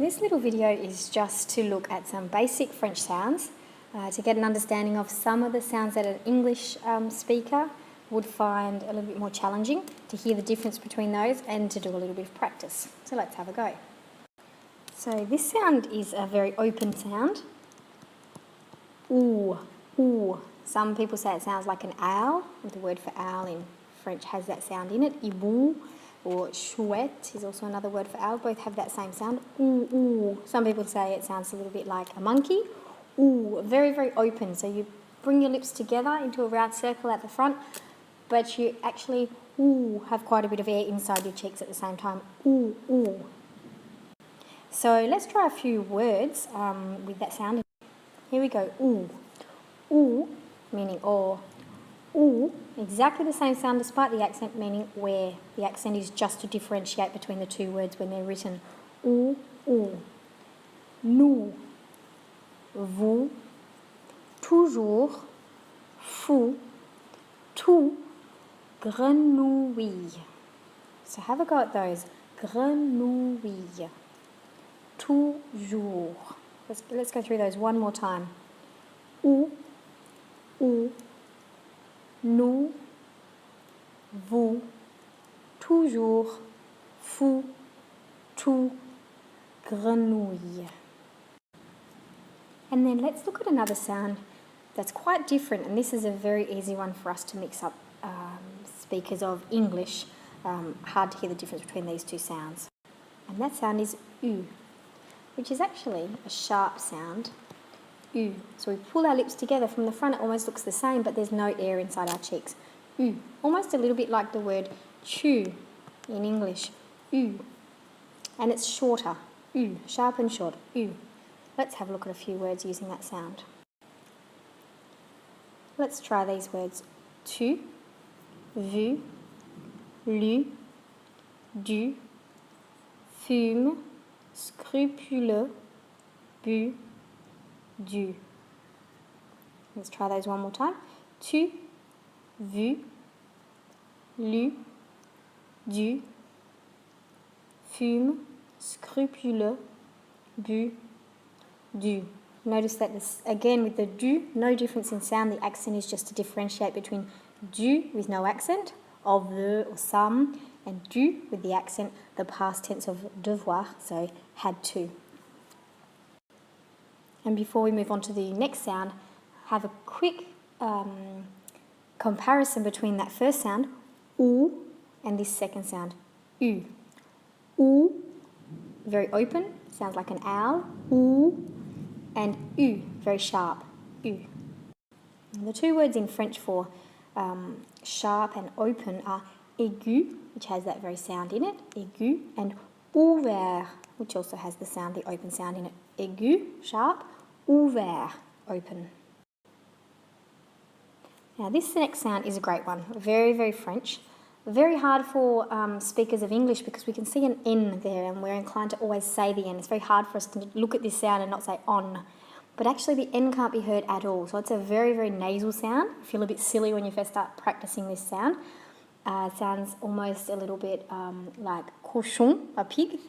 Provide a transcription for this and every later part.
This little video is just to look at some basic French sounds to get an understanding of some of the sounds that an English speaker would find a little bit more challenging, to hear the difference between those and to do a little bit of practice. So let's have a go. So this sound is a very open sound. Ooh, ooh. Some people say it sounds like an owl. The word for owl in French has that sound in it. Hibou or chouette is also another word for owl. Both have that same sound. Ooh, ooh. Some people say it sounds a little bit like a monkey. Ooh, very, very open. So you bring your lips together into a round circle at the front, but you actually, ooh, have quite a bit of air inside your cheeks at the same time. Ooh, ooh. So let's try a few words with that sound. Here we go. Ooh. Ooh, meaning or. Ooh, exactly the same sound despite the accent meaning where. The accent is just to differentiate between the two words when they're written. Ooh, ooh. Nous, vous, toujours, fou, tout, grenouille. So have a go at those. Grenouille. Toujours. Let's go through those one more time. Où, nous, vous, toujours, fou, tout, grenouille. And then let's look at another sound that's quite different, and this is a very easy one for us to mix up speakers of English. Hard to hear the difference between these two sounds. And that sound is U, which is actually a sharp sound. U. So we pull our lips together from the front, it almost looks the same, but there's no air inside our cheeks. U. Almost a little bit like the word chew in English. U. And it's shorter. U. Sharp and short. U. Let's have a look at a few words using that sound. Let's try these words. Tu, vu, lu, du, fume, scrupuleux, bu, du. Let's try those one more time. Tu, vu, lu, du, fume, scrupuleux, bu, du. Notice that this, again with the du, no difference in sound. The accent is just to differentiate between du with no accent, of the or some, and du with the accent, the past tense of devoir, so had to. And before we move on to the next sound, have a quick comparison between that first sound, oo, and this second sound, u. Oo, very open, sounds like an owl, oo, and u, very sharp, u. And the two words in French for sharp and open are aigu, which has that very sound in it, aigu, and ouvert, which also has the sound, the open sound in it. Aigu, sharp, ouvert, open. Now this next sound is a great one, very, very French. Very hard for speakers of English because we can see an N there and we're inclined to always say the N. It's very hard for us to look at this sound and not say on. But actually the N can't be heard at all. So it's a very, very nasal sound. You feel a bit silly when you first start practicing this sound. It sounds almost a little bit like cochon, a pig.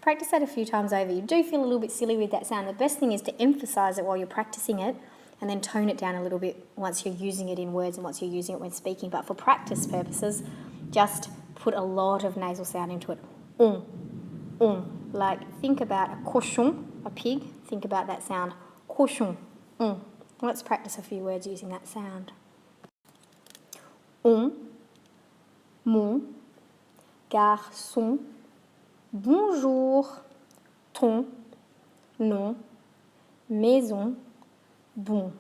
Practice that a few times over. You do feel a little bit silly with that sound. The best thing is to emphasize it while you're practicing it and then tone it down a little bit once you're using it in words and once you're using it when speaking. But for practice purposes, just put a lot of nasal sound into it. Like think about a cochon, a pig. Think about that sound. Cochon. Let's practice a few words using that sound. On, mon, garçon, bonjour, ton, nom, maison, bon.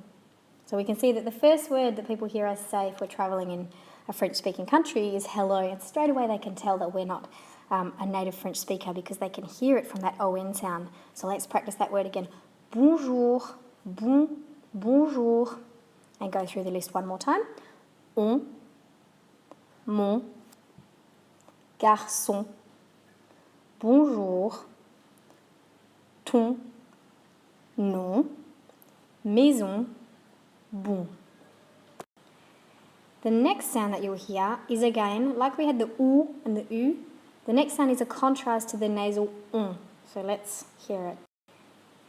So we can see that the first word that people hear us say if we're travelling in a French-speaking country is hello, and straight away they can tell that we're not a native French speaker because they can hear it from that ON sound. So let's practice that word again. Bonjour, bonjour, and go through the list one more time. On, mon, garçon, bonjour, ton, nom, maison, bon. The next sound that you'll hear is again, like we had the oo and the u, The next sound is a contrast to the nasal So let's hear it.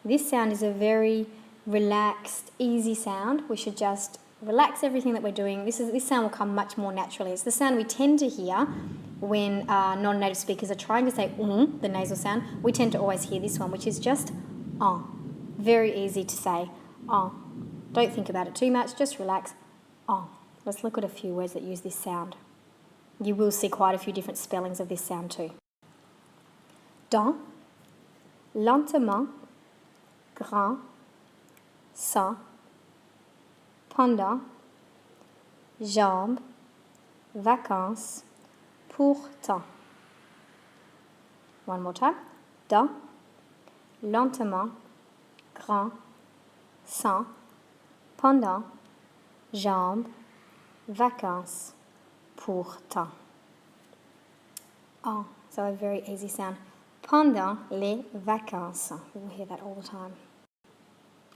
This sound is a very relaxed, easy sound. We should just relax everything that we're doing. This sound will come much more naturally. It's the sound we tend to hear when non-native speakers are trying to say the nasal sound. We tend to always hear this one, which is just very easy to say. Don't think about it too much, just relax. Let's look at a few words that use this sound. You will see quite a few different spellings of this sound too. Dans, lentement, grand, sans, pendant, jambes, vacances, pourtant. One more time. Dans, lentement, grand, sans, pendant, jambes, vacances, pourtant. So a very easy sound. Pendant les vacances. We'll hear that all the time.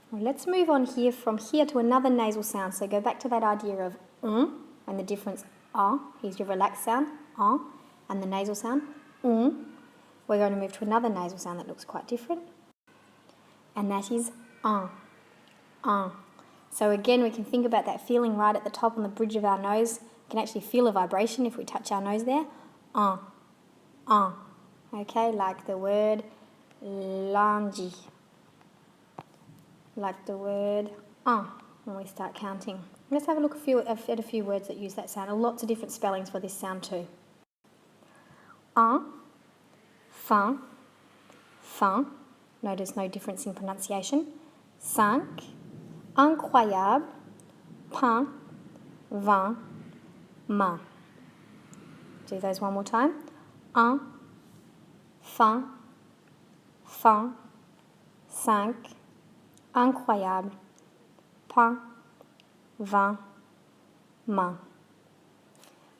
Well, let's move on here from here to another nasal sound. So go back to that idea of and the difference Here's your relaxed sound, and the nasal sound, We're going to move to another nasal sound that looks quite different, and that is So again, we can think about that feeling right at the top on the bridge of our nose. We can actually feel a vibration if we touch our nose there. Okay, like the word lundi. Like the word when we start counting. Let's have a look at a few words that use that sound. Lots of different spellings for this sound too. Fin. Notice no difference in pronunciation. Cinq. Incroyable. Pain. Vin. Main. Do those one more time. Fin. Cinq. Incroyable. Pain. Vin. Main.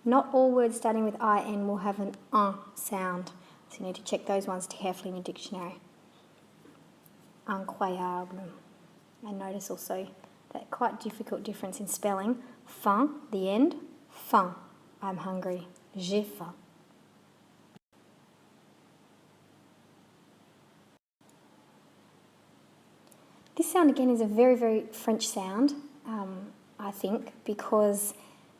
Not all words starting with IN will have an sound, so you need to check those ones carefully in your dictionary. Incroyable. And notice also that quite difficult difference in spelling. Fin, the end. Faim, I'm hungry. J'ai faim. This sound again is a very, very French sound, I think, because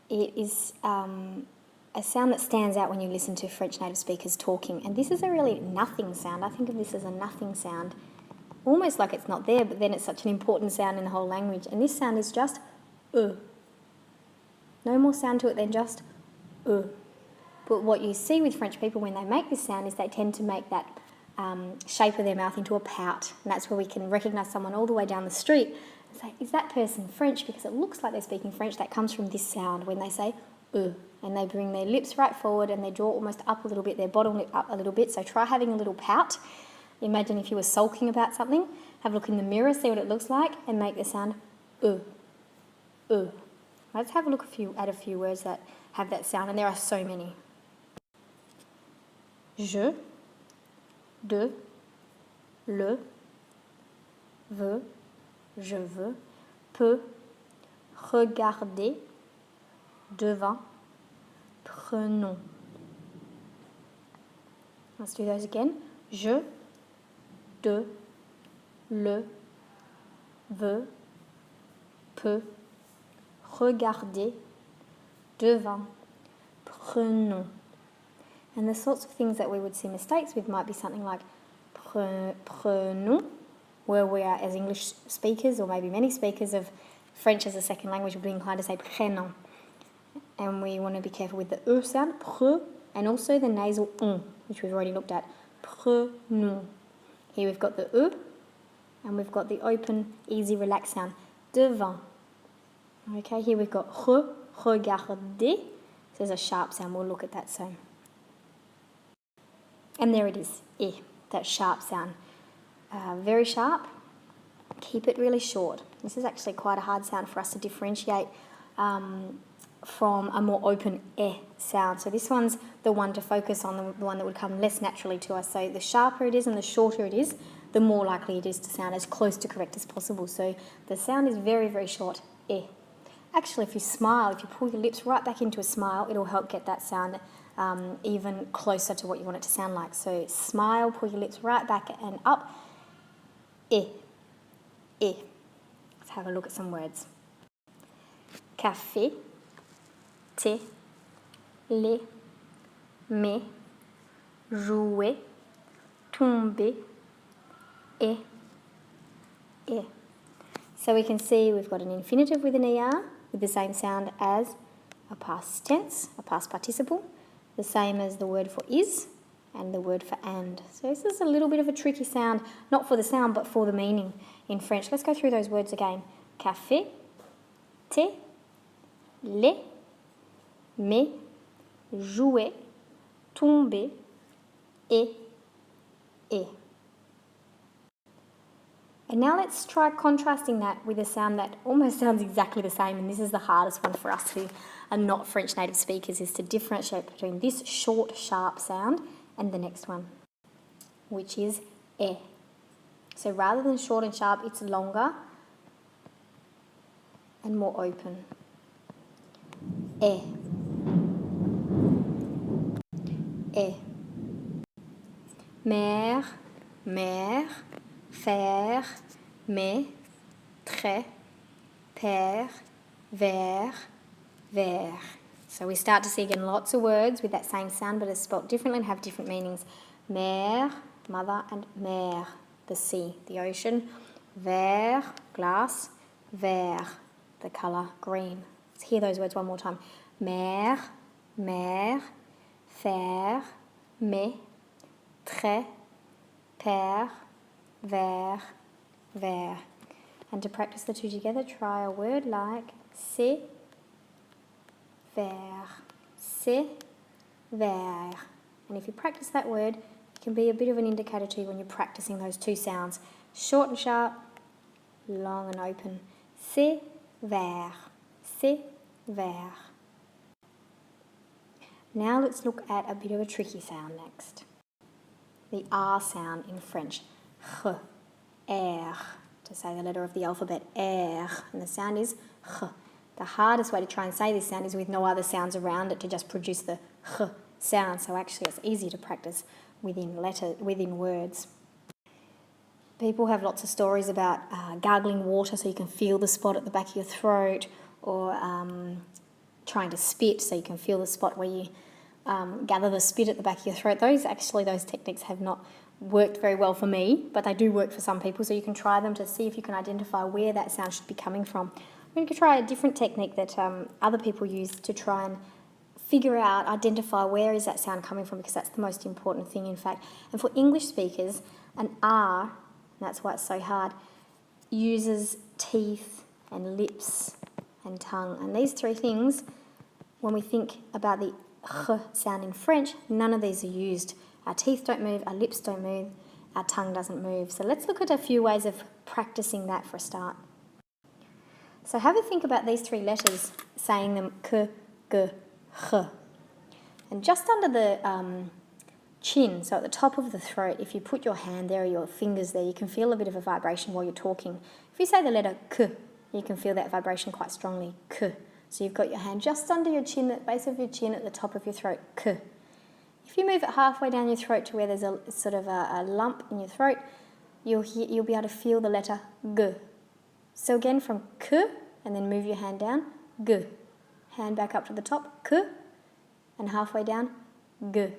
it is a sound that stands out when you listen to French native speakers talking. And this is a really nothing sound. I think of this as a nothing sound, almost like it's not there, but then it's such an important sound in the whole language. And this sound is just No more sound to it than just But what you see with French people when they make this sound is they tend to make that shape of their mouth into a pout. And that's where we can recognise someone all the way down the street and say, is that person French? Because it looks like they're speaking French. That comes from this sound when they say and they bring their lips right forward and they draw almost up a little bit, their bottom lip up a little bit. So try having a little pout. Imagine if you were sulking about something. Have a look in the mirror, see what it looks like, and make the sound Let's have a look at a few words that have that sound, and there are so many. Je, de, le, veux, je veux, peux, regarder, devant, prenons. Let's do those again. Je, de, le, veux, peux, regarder, devant, prenons. And the sorts of things that we would see mistakes with might be something like prenons, where we are as English speakers, or maybe many speakers of French as a second language, would be inclined to say prénom. And we want to be careful with the sound, pre, and also the nasal which we've already looked at. Prenons. Here we've got the and we've got the open, easy, relaxed sound. Devant. Okay, here we've got regarder. So there's a sharp sound. We'll look at that soon. And there it is, that sharp sound. Very sharp. Keep it really short. This is actually quite a hard sound for us to differentiate from a more open sound. So this one's the one to focus on, the one that would come less naturally to us. So the sharper it is and the shorter it is, the more likely it is to sound as close to correct as possible. So the sound is very, very short, Actually, if you smile, if you pull your lips right back into a smile, it'll help get that sound even closer to what you want it to sound like. So smile, pull your lips right back and up. Eh, eh. Let's have a look at some words. Café, thé, lait, mais, jouer, tomber, et, et. So we can see we've got an infinitive with an ER with the same sound as a past tense, a past participle, the same as the word for is and the word for and. So this is a little bit of a tricky sound, not for the sound but for the meaning in French. Let's go through those words again. Café, thé, lait, mais, jouer, tomber, et, et. And now let's try contrasting that with a sound that almost sounds exactly the same, and this is the hardest one for us who are not French native speakers, is to differentiate between this short, sharp sound and the next one, which is eh. So rather than short and sharp, it's longer and more open. Eh. Eh. Mère, mère, faire, mais, très, père, vers, vers. So we start to see again lots of words with that same sound but are spelt differently and have different meanings. Mère, mother, and mer, the sea, the ocean. Vert, glass. Vert, the colour green. Let's hear those words one more time. Mère, mère, faire, mais, très, père, vers, vers. And to practice the two together, try a word like c'est, vers, c'est, vers. And if you practice that word, it can be a bit of an indicator to you when you're practicing those two sounds. Short and sharp, long and open. C'est, vers, c'est, vers. Now let's look at a bit of a tricky sound next. The R sound in French. R, R, to say the letter of the alphabet, R, and the sound is R. The hardest way to try and say this sound is with no other sounds around it to just produce the R sound. So actually it's easy to practice within words. People have lots of stories about gargling water so you can feel the spot at the back of your throat, or trying to spit so you can feel the spot where you gather the spit at the back of your throat. Those techniques have not worked very well for me, but they do work for some people, so you can try them to see if you can identify where that sound should be coming from. You can try a different technique that other people use to try and identify where is that sound coming from, because that's the most important thing, in fact. And for English speakers, an R, and that's why it's so hard, uses teeth and lips and tongue. And these three things, when we think about the R sound in French, none of these are used. Our teeth don't move, our lips don't move, our tongue doesn't move. So let's look at a few ways of practicing that for a start. So have a think about these three letters, saying them k, g, h. And just under the chin, so at the top of the throat, if you put your hand there or your fingers there, you can feel a bit of a vibration while you're talking. If you say the letter k, you can feel that vibration quite strongly, k. So you've got your hand just under your chin, at the base of your chin, at the top of your throat, k. If you move it halfway down your throat to where there's a sort of a lump in your throat, you'll be able to feel the letter g. So again, from k, and then move your hand down, g. Hand back up to the top, k, and halfway down, g.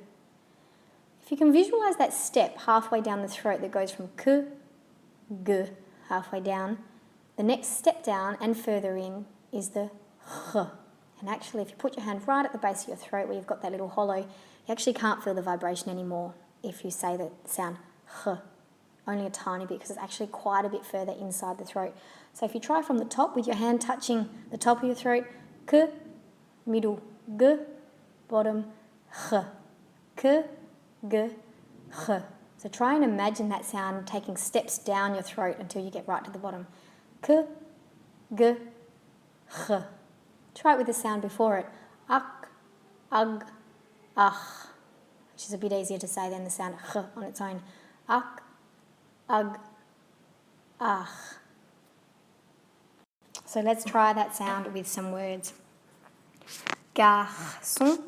If you can visualize that step halfway down the throat that goes from k, g, halfway down, the next step down and further in is the h. And actually, if you put your hand right at the base of your throat where you've got that little hollow, you actually can't feel the vibration anymore if you say the sound h. Only a tiny bit, because it's actually quite a bit further inside the throat. So if you try from the top with your hand touching the top of your throat, k, middle, g, bottom, h. K, g, h. So try and imagine that sound taking steps down your throat until you get right to the bottom. K, g, h. Try it with the sound before it. Ak, ag, ach, which is a bit easier to say than the sound h on its own. Ak, ag, ach. So let's try that sound with some words. Garçon,